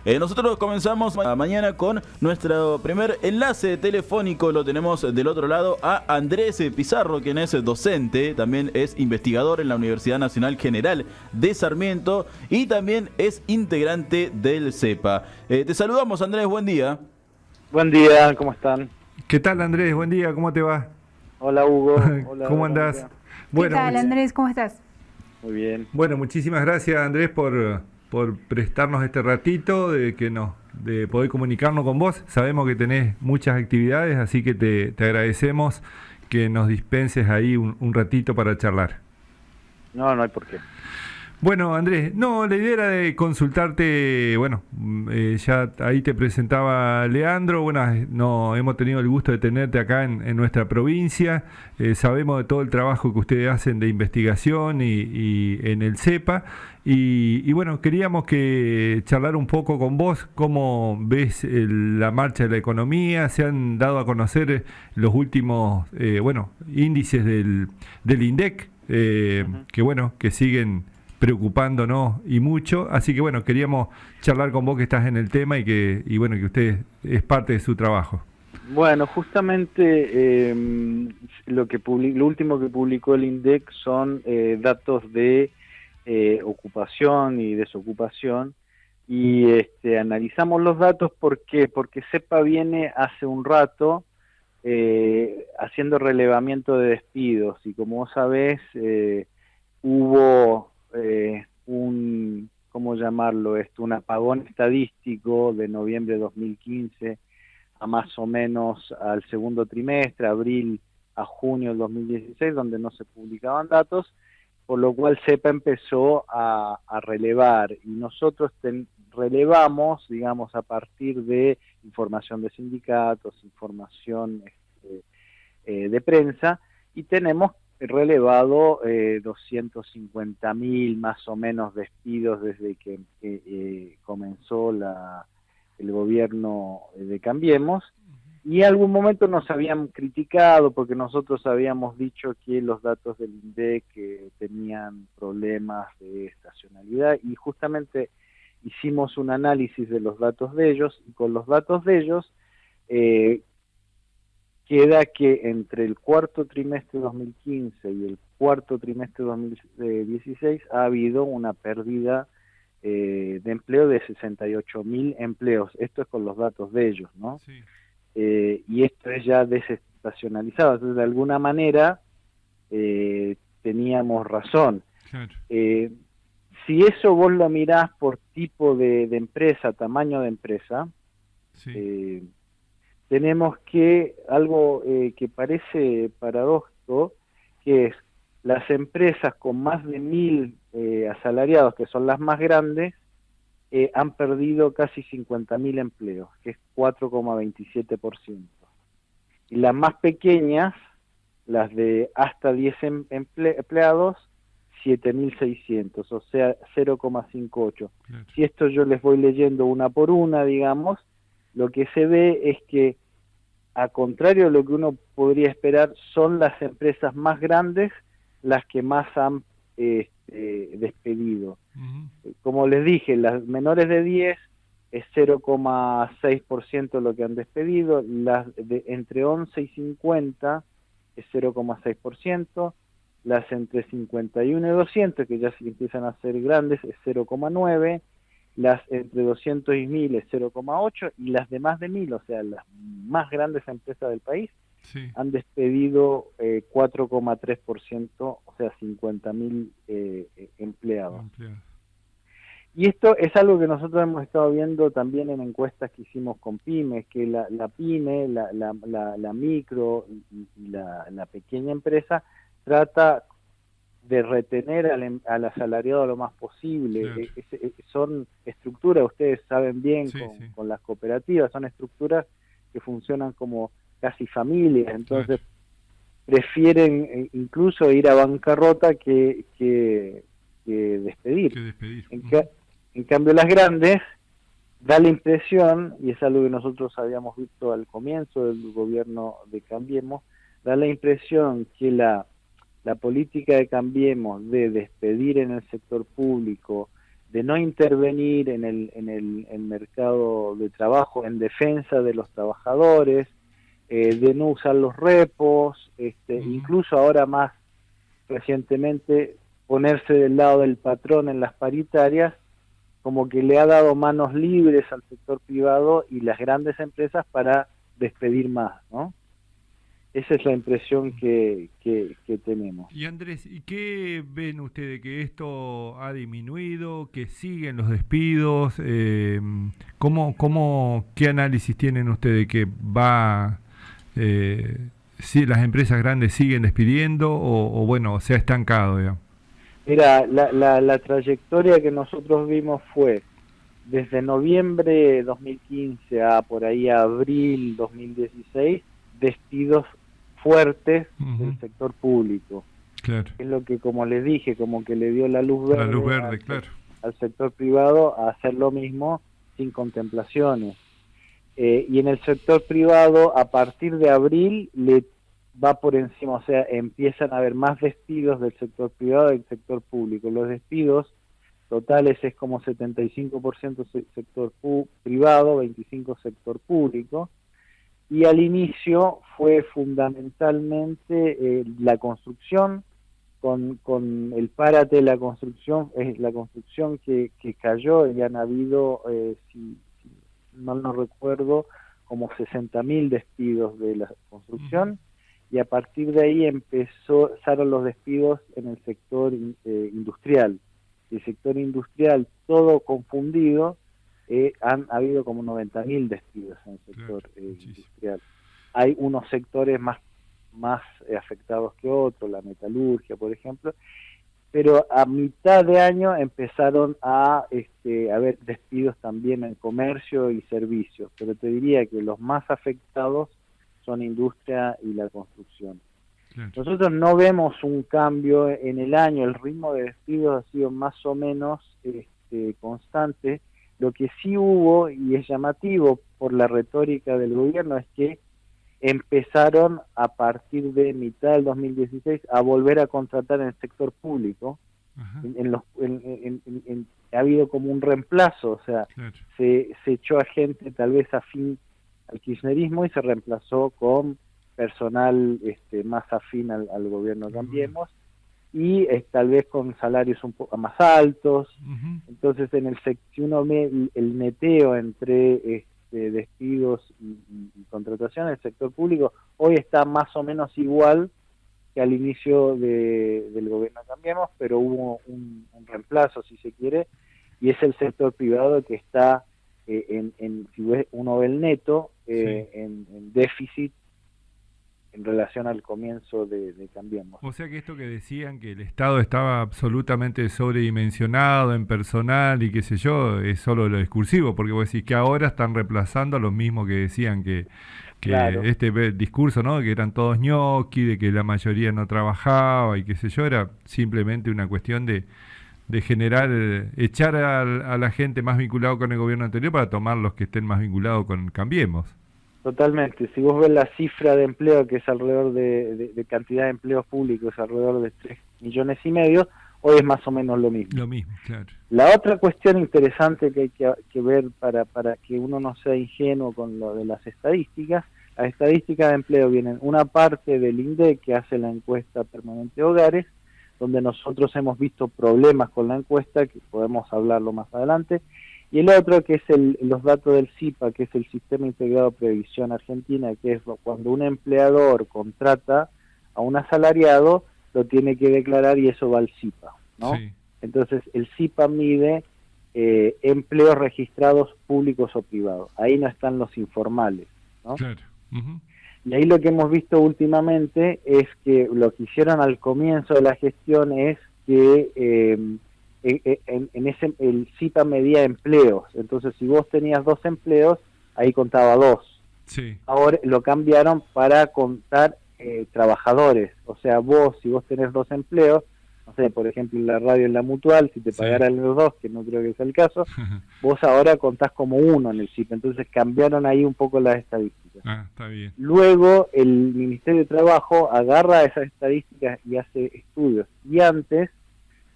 Nosotros comenzamos mañana con nuestro primer enlace telefónico. Lo tenemos del otro lado a Andrés Pizarro, quien es docente, también es investigador en la Universidad Nacional General de Sarmiento y también es integrante del CEPA. Te saludamos, Andrés, buen día. Buen día, ¿cómo están? ¿Qué tal, Andrés? Buen día, ¿cómo te va? Hola Hugo, hola ¿Cómo andás? Verónica. ¿Qué Bueno, tal, Andrés? ¿Cómo estás? Muy bien. bueno, muchísimas gracias, Andrés, por prestarnos este ratito de poder comunicarnos con vos. Sabemos que tenés muchas actividades, así que te agradecemos que nos dispenses ahí un ratito para charlar. No hay por qué. Bueno, Andrés, no, la idea era de consultarte, bueno, ya ahí te presentaba Leandro, bueno, no, hemos tenido el gusto de tenerte acá en nuestra provincia, sabemos de todo el trabajo que ustedes hacen de investigación y en el CEPA, y bueno, queríamos que charlar un poco con vos, cómo ves la marcha de la economía, se han dado a conocer los últimos, índices del INDEC, que bueno, que siguen preocupándonos y mucho, así que bueno, queríamos charlar con vos que estás en el tema y bueno, que usted es parte de su trabajo. Bueno, justamente lo último que publicó el INDEC son datos de ocupación y desocupación y analizamos los datos porque CEPA viene hace un rato haciendo relevamiento de despidos y como vos sabés hubo ¿cómo llamarlo esto? Un apagón estadístico de noviembre de 2015 a más o menos al segundo trimestre, abril a junio del 2016, donde no se publicaban datos, por lo cual CEPA empezó a relevar, y nosotros relevamos, digamos, a partir de información de sindicatos, información de prensa, y tenemos relevado 250.000 más o menos despidos desde que comenzó el gobierno de Cambiemos, y en algún momento nos habían criticado porque nosotros habíamos dicho que los datos del INDEC tenían problemas de estacionalidad, y justamente hicimos un análisis de los datos de ellos, y con los datos de ellos queda que entre el cuarto trimestre de 2015 y el cuarto trimestre de 2016 ha habido una pérdida de empleo de 68.000 empleos. Esto es con los datos de ellos, ¿no? Sí. Y esto es ya desestacionalizado. Entonces, de alguna manera, teníamos razón. Claro. Si eso vos lo mirás por tipo de empresa, tamaño de empresa, Sí. tenemos que algo que parece paradójico, que es las empresas con más de 1.000 asalariados, que son las más grandes, han perdido casi 50.000 empleos, que es 4,27%. Y las más pequeñas, las de hasta 10 empleados, 7.600, o sea, 0,58. Claro. Si esto yo les voy leyendo una por una, digamos, lo que se ve es que, a contrario de lo que uno podría esperar, son las empresas más grandes las que más han despedido. Uh-huh. Como les dije, las menores de 10 es 0,6% lo que han despedido, las de entre 11 y 50 es 0,6%, las entre 51 y 200, que ya se empiezan a ser grandes, es 0,9%, las entre 200 y 1000 es 0,8%, y las de más de 1000, o sea, las más grandes empresas del país, Sí. han despedido 4,3%, o sea, 50.000 empleados. Empleado. Y esto es algo que nosotros hemos estado viendo también en encuestas que hicimos con pymes, que la pyme, la micro y la pequeña empresa trata de retener al asalariado lo más posible. Claro. Son estructuras, ustedes saben bien, Sí, con, sí. con las cooperativas, son estructuras que funcionan como casi familias, entonces prefieren incluso ir a bancarrota que despedir. Que despedir. En cambio las grandes, da la impresión, y es algo que nosotros habíamos visto al comienzo del gobierno de Cambiemos, da la impresión que la política de Cambiemos de despedir en el sector público, de no intervenir en el mercado de trabajo en defensa de los trabajadores, de no usar los repos, incluso ahora más recientemente ponerse del lado del patrón en las paritarias, como que le ha dado manos libres al sector privado y las grandes empresas para despedir más, ¿no? Esa es la impresión que tenemos. Y Andrés, ¿y qué ven ustedes? ¿Que esto ha disminuido? ¿Que siguen los despidos? ¿Qué análisis tienen ustedes? ¿Que va, si las empresas grandes siguen despidiendo o bueno, se ha estancado, digamos? Mira, la trayectoria que nosotros vimos fue desde noviembre 2015 a por ahí a abril 2016, despidos fuertes del sector público. Claro. Es lo que, como les dije, como que le dio la luz verde, claro, al sector privado a hacer lo mismo sin contemplaciones. Y en el sector privado, a partir de abril, le va por encima, o sea, empiezan a haber más despidos del sector privado del sector público. Los despidos totales es como 75% sector privado, 25% sector público. Y al inicio fue fundamentalmente la construcción, con el párate de la construcción, es la construcción que cayó, y han habido, si mal no recuerdo, como 60.000 despidos de la construcción, y a partir de ahí empezaron los despidos en el sector industrial. El sector industrial, todo confundido, han habido como 90.000 despidos en el sector industrial. Hay unos sectores más afectados que otros, la metalurgia, por ejemplo, pero a mitad de año empezaron a haber despidos también en comercio y servicios, pero te diría que los más afectados son industria y la construcción. Claro. Nosotros no vemos un cambio en el año, el ritmo de despidos ha sido más o menos constante. Lo que sí hubo, y es llamativo por la retórica del gobierno, es que empezaron a partir de mitad del 2016 a volver a contratar en el sector público. Ha habido como un reemplazo, o sea, claro, se echó a gente tal vez afín al kirchnerismo y se reemplazó con personal más afín al gobierno Cambiemos, y tal vez con salarios un poco más altos. Entonces, si uno ve el neteo entre despidos y contratación, el sector público hoy está más o menos igual que al inicio del gobierno Cambiemos, pero hubo un reemplazo, si se quiere, y es el sector privado que está si uno ve el neto, en déficit en relación al comienzo de Cambiemos. O sea que esto que decían que el Estado estaba absolutamente sobredimensionado en personal y qué sé yo, es solo lo discursivo, porque vos decís que ahora están reemplazando a los mismos que decían que claro, este discurso, ¿no?, que eran todos ñoqui, de que la mayoría no trabajaba y qué sé yo, era simplemente una cuestión de generar, echar a la gente más vinculado con el gobierno anterior para tomar los que estén más vinculados con Cambiemos. Totalmente. Si vos ves la cifra de empleo, que es alrededor de cantidad de empleos públicos, alrededor de 3,5 millones, hoy es más o menos lo mismo. Lo mismo, claro. La otra cuestión interesante que hay que ver para que uno no sea ingenuo con lo de las estadísticas de empleo vienen una parte del INDEC, que hace la encuesta permanente de hogares, donde nosotros hemos visto problemas con la encuesta, que podemos hablarlo más adelante, y el otro que es los datos del SIPA, que es el Sistema Integrado de Previsión Argentina, que es cuando un empleador contrata a un asalariado, lo tiene que declarar y eso va al SIPA, ¿no? Sí. Entonces el SIPA mide empleos registrados públicos o privados, ahí no están los informales, ¿no? Claro. Y ahí lo que hemos visto últimamente es que lo que hicieron al comienzo de la gestión es que el SIPA medía empleos. Entonces, si vos tenías 2 empleos, ahí contaba 2. Sí. Ahora lo cambiaron para contar trabajadores. O sea, si vos tenés 2 empleos, no sé, por ejemplo, en la radio, en la Mutual, si te pagaran los 2, que no creo que sea el caso, vos ahora contás como 1 en el SIPA. Entonces cambiaron ahí un poco las estadísticas. Ah, está bien. Luego el Ministerio de Trabajo agarra esas estadísticas y hace estudios. Y antes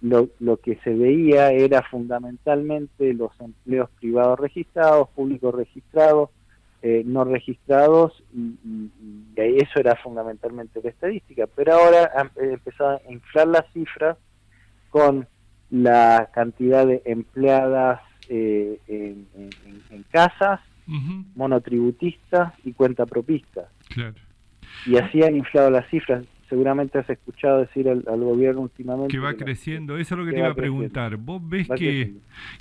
lo que se veía era fundamentalmente los empleos privados registrados, públicos registrados, no registrados, y eso era fundamentalmente la estadística. Pero ahora han empezado a inflar las cifras con la cantidad de empleadas en casas, monotributistas y cuentapropistas. Claro. Y así han inflado las cifras. Seguramente has escuchado decir al gobierno últimamente que va creciendo. Eso es lo que te va iba a preguntar. creciendo. ¿Vos ves Va que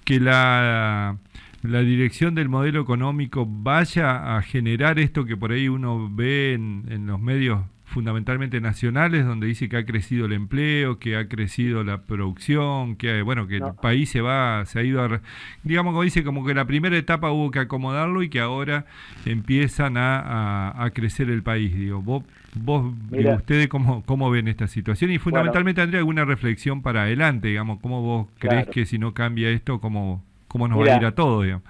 creciendo. la dirección del modelo económico vaya a generar esto que por ahí uno ve en los medios fundamentalmente nacionales, donde dice que ha crecido el empleo, que ha crecido la producción, que bueno, que No. el país se ha ido digamos, como dice, como que la primera etapa hubo que acomodarlo y que ahora empiezan a crecer el país? Digo, vos Mira, ustedes cómo ven esta situación, y fundamentalmente, Andrea, alguna reflexión para adelante, digamos, cómo vos creés claro. que si no cambia esto, cómo nos va Mira, a ir a todo, digamos.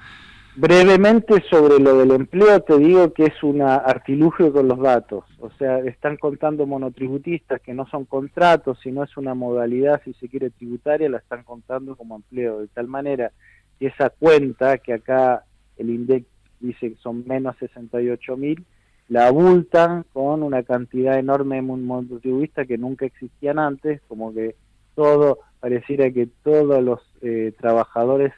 brevemente sobre lo del empleo te digo que es un artilugio con los datos. O sea, están contando monotributistas que no son contratos, sino es una modalidad, si se quiere, tributaria, la están contando como empleo, de tal manera que esa cuenta, que acá el INDEC dice que son menos 68.000, la abultan con una cantidad enorme de monotributistas que nunca existían antes, como que pareciera que todos los trabajadores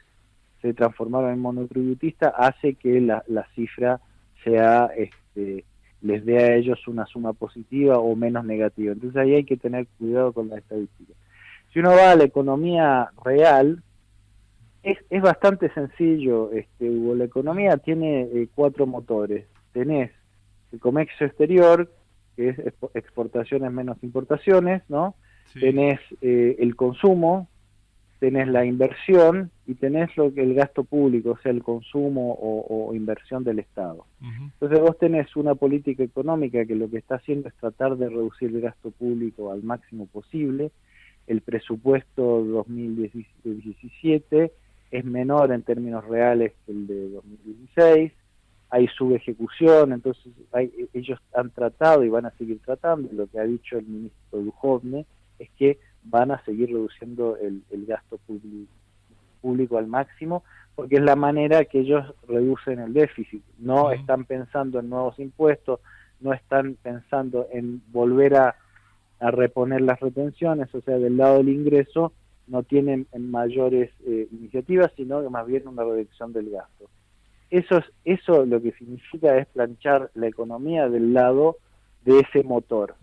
se transformaron en monotributistas, hace que la cifra sea, les dé a ellos una suma positiva o menos negativa. Entonces ahí hay que tener cuidado con la estadística. Si uno va a la economía real, es bastante sencillo, Hugo. La economía tiene 4 motores. Tenés el comercio exterior, que es exportaciones menos importaciones, ¿no? Sí. Tenés el consumo, tenés la inversión y tenés el gasto público, o sea, el consumo o inversión del Estado. Entonces vos tenés una política económica que lo que está haciendo es tratar de reducir el gasto público al máximo posible. El presupuesto 2017 es menor en términos reales que el de 2016, hay subejecución, entonces ellos han tratado y van a seguir tratando, lo que ha dicho el ministro Duhovne es que van a seguir reduciendo el gasto público al máximo, porque es la manera que ellos reducen el déficit. No están pensando en nuevos impuestos, no están pensando en volver a reponer las retenciones, o sea, del lado del ingreso no tienen mayores iniciativas, sino que más bien una reducción del gasto. Eso lo que significa es planchar la economía del lado de ese motor.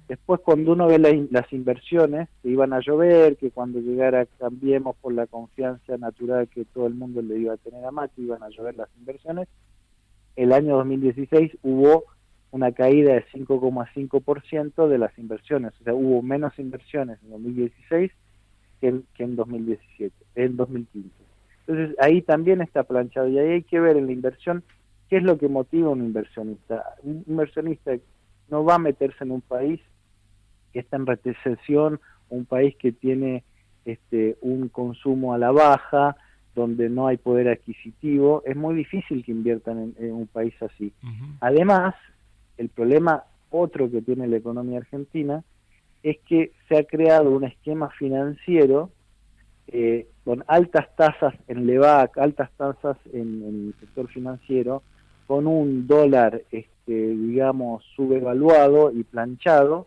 Después, cuando uno ve las inversiones, que iban a llover, que cuando llegara Cambiemos, por la confianza natural que todo el mundo le iba a tener a Macri, iban a llover las inversiones, el año 2016 hubo una caída de 5,5% de las inversiones, o sea, hubo menos inversiones en 2016 que en 2017, en 2015. Entonces, ahí también está planchado, y ahí hay que ver en la inversión qué es lo que motiva a un inversionista. Un inversionista no va a meterse en un país que está en recesión, un país que tiene un consumo a la baja, donde no hay poder adquisitivo. Es muy difícil que inviertan en un país así. Además, el problema otro que tiene la economía argentina es que se ha creado un esquema financiero con altas tasas en LEVAC, altas tasas en el sector financiero, con un dólar, digamos, subevaluado y planchado,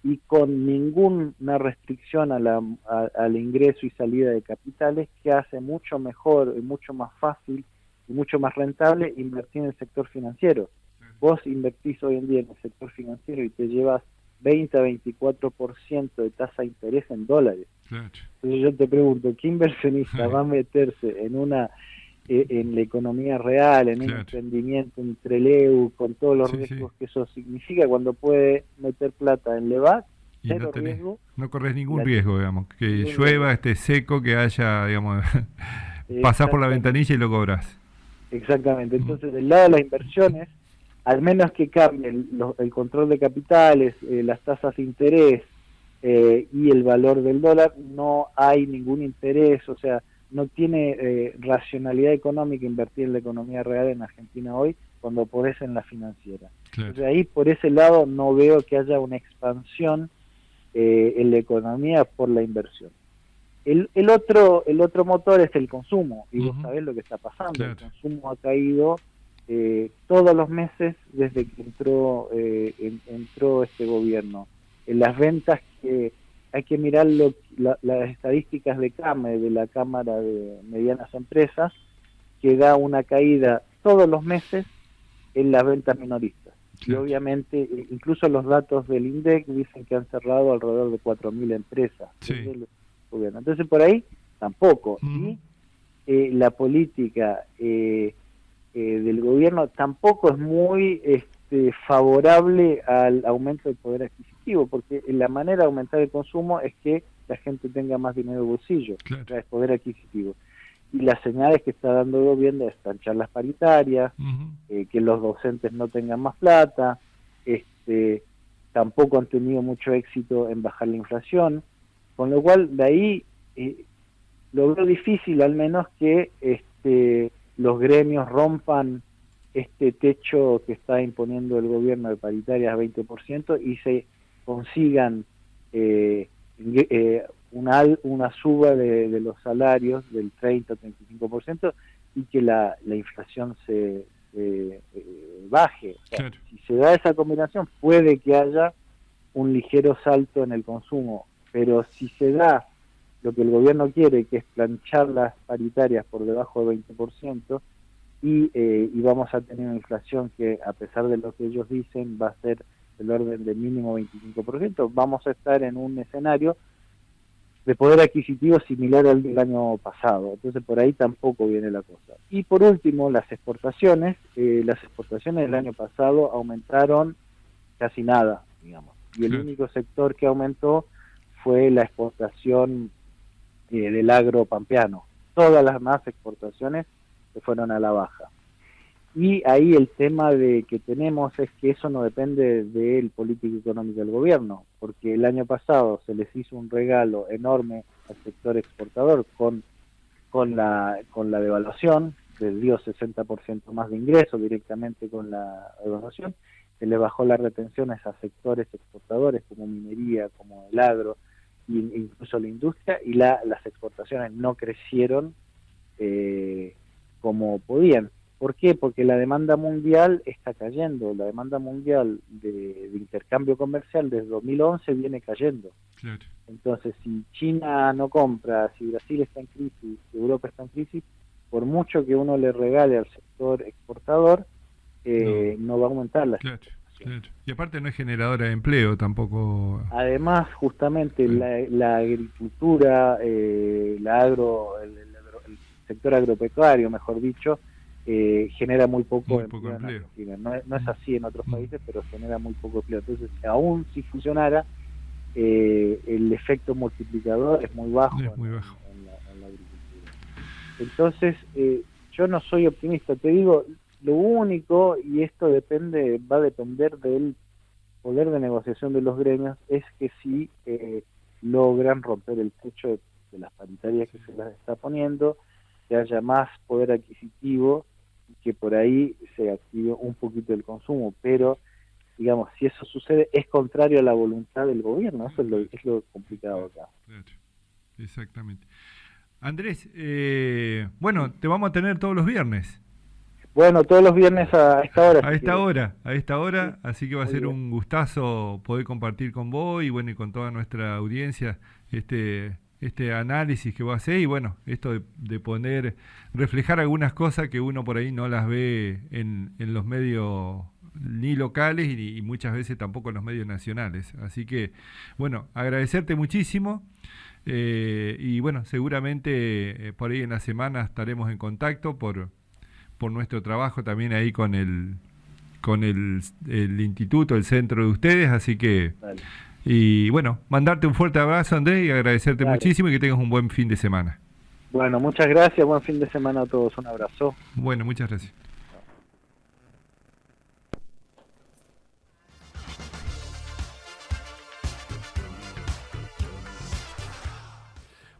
y con ninguna restricción al ingreso y salida de capitales, que hace mucho mejor, mucho más fácil y mucho más rentable invertir en el sector financiero. Vos invertís hoy en día en el sector financiero y te llevas 20 a 24% de tasa de interés en dólares. Claro. Entonces yo te pregunto, ¿qué inversionista va a meterse en la economía real, en un emprendimiento, en Treleu, con todos los riesgos que eso significa, cuando puede meter plata en LEVAC, cero riesgo? No corres ningún riesgo, digamos, que llueva, esté seco, que haya, digamos, pasás por la ventanilla y lo cobras. Exactamente. Entonces, del lado de las inversiones, al menos que cambien el control de capitales, las tasas de interés y el valor del dólar, no hay ningún interés, o sea, no tiene racionalidad económica invertir en la economía real en Argentina hoy, cuando podés en la financiera. Claro. Entonces ahí, por ese lado, no veo que haya una expansión en la economía por la inversión. El otro motor es el consumo, y vos Ujú. sabés lo que está pasando. Claro. El consumo ha caído todos los meses desde que entró este gobierno. En las ventas, que hay que mirar las estadísticas de CAME, de la Cámara de Medianas Empresas, que da una caída todos los meses en las ventas minoristas. Y Claro. obviamente, incluso los datos del INDEC dicen que han cerrado alrededor de 4.000 empresas. Sí. desde el gobierno. Entonces, por ahí tampoco. Ujú. Y la política del gobierno tampoco es muy favorable al aumento del poder adquisitivo, porque la manera de aumentar el consumo es que la gente tenga más dinero en el bolsillo, Claro. o sea, es poder adquisitivo. Y las señales que está dando el gobierno es planchar las paritarias, Ujú. que los docentes no tengan más plata, tampoco han tenido mucho éxito en bajar la inflación, con lo cual de ahí lo veo difícil al menos que los gremios rompan este techo que está imponiendo el gobierno de paritarias 20% y se consigan una suba de los salarios del 30-35% y que la inflación se baje. O sea, Claro. si se da esa combinación, puede que haya un ligero salto en el consumo, pero si se da lo que el gobierno quiere, que es planchar las paritarias por debajo del 20%, y vamos a tener una inflación que, a pesar de lo que ellos dicen, va a ser del orden de mínimo 25%, vamos a estar en un escenario de poder adquisitivo similar al del año pasado. Entonces, por ahí tampoco viene la cosa. Y por último, las exportaciones. Las exportaciones del año pasado aumentaron casi nada, digamos. Y el Claro. único sector que aumentó fue la exportación del agro pampeano. Todas las demás exportaciones se fueron a la baja. Y ahí el tema de que tenemos es que eso no depende del político económico del gobierno, porque el año pasado se les hizo un regalo enorme al sector exportador con la devaluación, les dio 60% más de ingresos directamente con la devaluación, se le bajó las retenciones a sectores exportadores como minería, como el agro, e incluso la industria, y las exportaciones no crecieron como podían. ¿Por qué? Porque la demanda mundial está cayendo, la demanda mundial de intercambio comercial desde 2011 viene cayendo. Claro. Entonces, si China no compra, si Brasil está en crisis, si Europa está en crisis, por mucho que uno le regale al sector exportador, no va a aumentar la Claro. exportación. Claro. Y aparte no es generadora de empleo tampoco. Además, justamente Sí. la agricultura, el sector agropecuario, mejor dicho, genera muy poco Muy poco en empleo. Argentina. No es así en otros Mm. países, pero genera muy poco empleo. Entonces, aún si funcionara, el efecto multiplicador es muy bajo, Es muy bajo. en la agricultura. Entonces, yo no soy optimista. Te digo, lo único, y esto va a depender del poder de negociación de los gremios, es que si logran romper el techo de las paritarias que se las está poniendo, que haya más poder adquisitivo y que por ahí se active un poquito el consumo, pero digamos, si eso sucede es contrario a la voluntad del gobierno, eso es lo complicado acá. Claro. Exactamente. Andrés, bueno, te vamos a tener todos los viernes. Bueno, todos los viernes a esta hora. A si esta querés. hora, Sí, así que va a muy ser bien. un gustazo poder compartir con vos y bueno, y con toda nuestra audiencia este análisis que vos hacés y bueno, esto de poner, reflejar algunas cosas que uno por ahí no las ve en los medios ni locales y muchas veces tampoco en los medios nacionales. Así que, bueno, agradecerte muchísimo y bueno, seguramente por ahí en la semana estaremos en contacto por nuestro trabajo también ahí con el instituto, el centro de ustedes, así que Dale. y bueno, mandarte un fuerte abrazo, Andrés, y agradecerte Dale. muchísimo y que tengas un buen fin de semana. Bueno, muchas gracias, buen fin de semana a todos, un abrazo. Bueno, muchas gracias.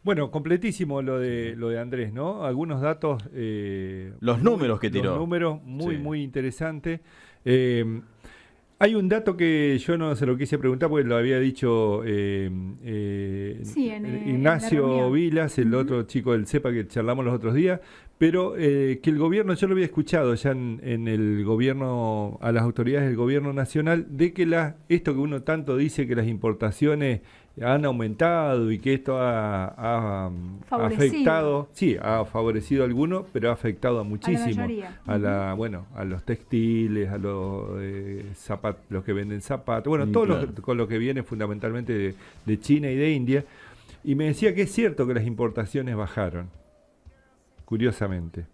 Bueno, completísimo lo de Andrés, ¿no? Algunos datos. Los números que tiró. Los números muy, Sí. muy interesantes. Hay un dato que yo no se lo quise preguntar porque lo había dicho Ignacio Vilas, el otro chico del CEPA que charlamos los otros días, pero que el gobierno, yo lo había escuchado ya en el gobierno, a las autoridades del gobierno nacional, de que esto que uno tanto dice que las importaciones han aumentado y que esto ha afectado, sí, ha favorecido a algunos, pero ha afectado a muchísimo, a los textiles, a los los que venden zapatos, bueno, todos con lo que viene fundamentalmente de China y de India, y me decía que es cierto que las importaciones bajaron, curiosamente,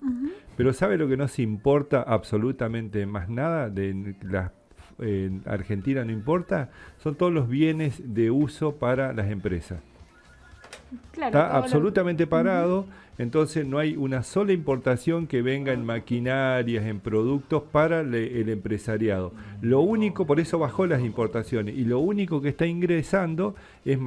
pero ¿sabe lo que no se importa absolutamente más nada de las en Argentina no importa? Son todos los bienes de uso para las empresas. Claro, está absolutamente parado, entonces no hay una sola importación que venga en maquinarias, en productos para el empresariado. Lo único, por eso bajó las importaciones, y lo único que está ingresando es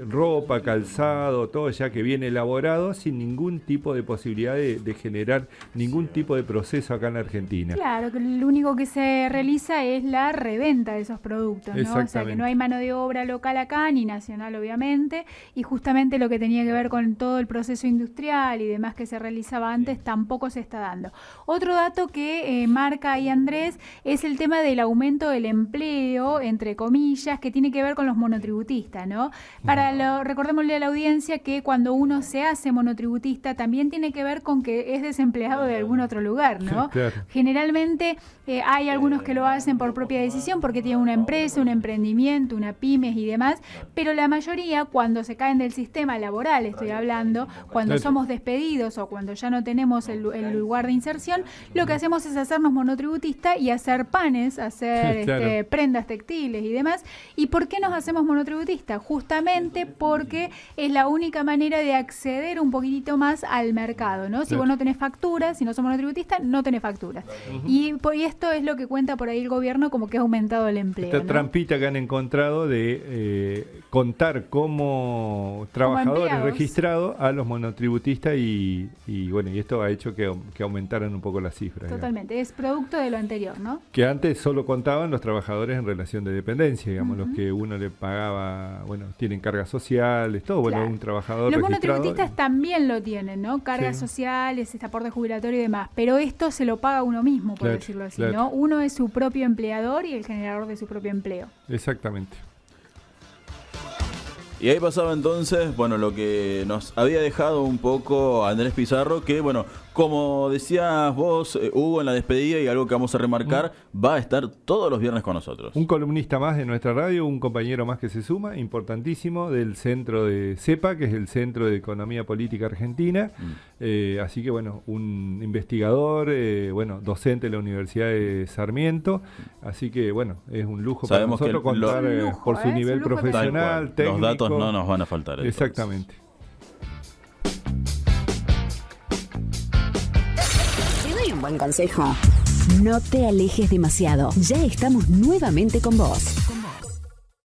ropa, calzado, todo ya que viene elaborado sin ningún tipo de posibilidad de generar ningún tipo de proceso acá en la Argentina. Claro, que lo único que se realiza es la reventa de esos productos, ¿no? O sea, que no hay mano de obra local acá, ni nacional obviamente, y justamente lo que tenía que ver con todo el proceso industrial y demás que se realizaba antes tampoco se está dando. Otro dato que marca ahí Andrés es el tema del aumento del empleo, entre comillas, que tiene que ver con los monotributistas, ¿no? Recordémosle a la audiencia que cuando uno se hace monotributista también tiene que ver con que es desempleado de algún otro lugar, ¿no? Claro. Generalmente hay algunos que lo hacen por propia decisión porque tienen una empresa, un emprendimiento, una pymes y demás, pero la mayoría cuando se caen del sistema laboral, estoy hablando, cuando somos despedidos o cuando ya no tenemos el lugar de inserción, lo que hacemos es hacernos monotributistas y hacer panes, hacer prendas textiles y demás. ¿Y por qué nos hacemos monotributistas? Justamente porque es la única manera de acceder un poquitito más al mercado, ¿no? Si vos no tenés facturas, si no sos monotributista, no tenés facturas. Y esto es lo que cuenta por ahí el gobierno como que ha aumentado el empleo. Esta trampita que han encontrado de contar como trabajadores registrados a los monotributistas y esto ha hecho que aumentaran un poco las cifras. Totalmente, digamos. Es producto de lo anterior, ¿no? Que antes solo contaban los trabajadores en relación de dependencia, digamos, los que uno le pagaba, tienen cargas sociales, todo, un trabajador los registrado. Los monotributistas también lo tienen, ¿no? Cargas sociales, aporte jubilatorio y demás, pero esto se lo paga uno mismo, por decirlo así, ¿no? Uno es su propio empleador y el generador de su propio empleo. Exactamente. Y ahí pasaba entonces, lo que nos había dejado un poco Andrés Pizarro, que como decías vos, Hugo, en la despedida, y algo que vamos a remarcar, va a estar todos los viernes con nosotros. Un columnista más de nuestra radio, un compañero más que se suma, importantísimo, del centro de CEPA, que es el Centro de Economía Política Argentina. Así que, un investigador, docente de la Universidad de Sarmiento. Así que, es un lujo. Sabemos para nosotros contar por su nivel profesional, técnico. Los datos no nos van a faltar. Entonces. Exactamente. Un buen consejo. No te alejes demasiado. Ya estamos nuevamente con vos.